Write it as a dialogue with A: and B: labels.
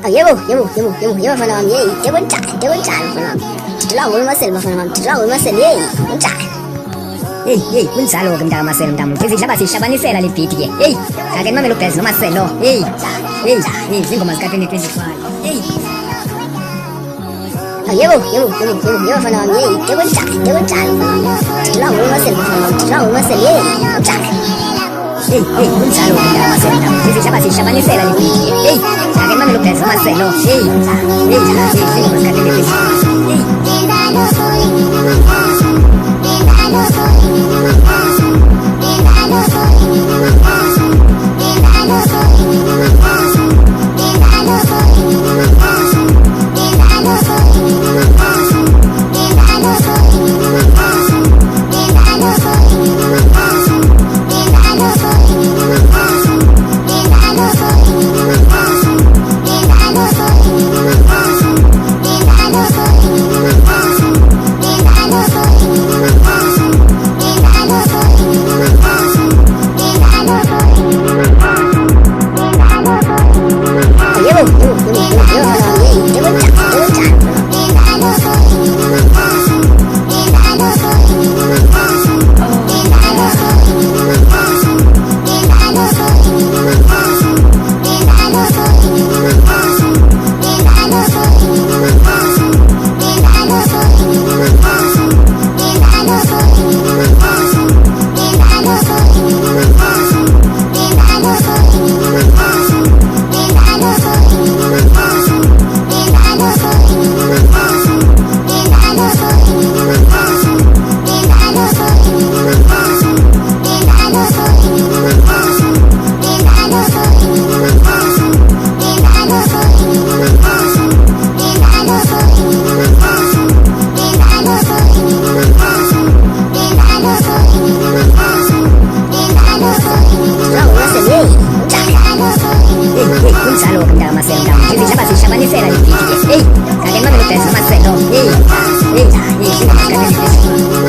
A: Yebo bafana bami, yeyi ntekwenjani bafana bami. Ngidilwa nguwe Marcelo bafana bami, ngidilwa nguwe Marcelo, yeyi unjani?
B: Hey, kunjalo-ke mntaka Marcelo mntamo. Sihlaba sihlabanisela le beat ke. Hey, ake nimamele ubellz noMarcelo. Hey, zingoma zika 2025. Hey.
A: Yebo bafana bami, yeyi ntekwenjani bafana bami. Ngidilwa nguwe Marcelo bafana bami, ngidilwa nguwe Marcelo, yeyi unjani?
B: Kunjalo-ke mntaka Marcelo mntamo. Sihlaba sihlabanisela le beat ke. Hey, ake nimamele ubellz noMarcelo. Hey, zingoma zika 2025. Hey. Kunjalo-ke mntaka Marcelo mntamo. Sihlaba sihlabanisela le beat ke. Hey, ake nimamele ubellz noMarcelo. Hey, zingoma zika 2025.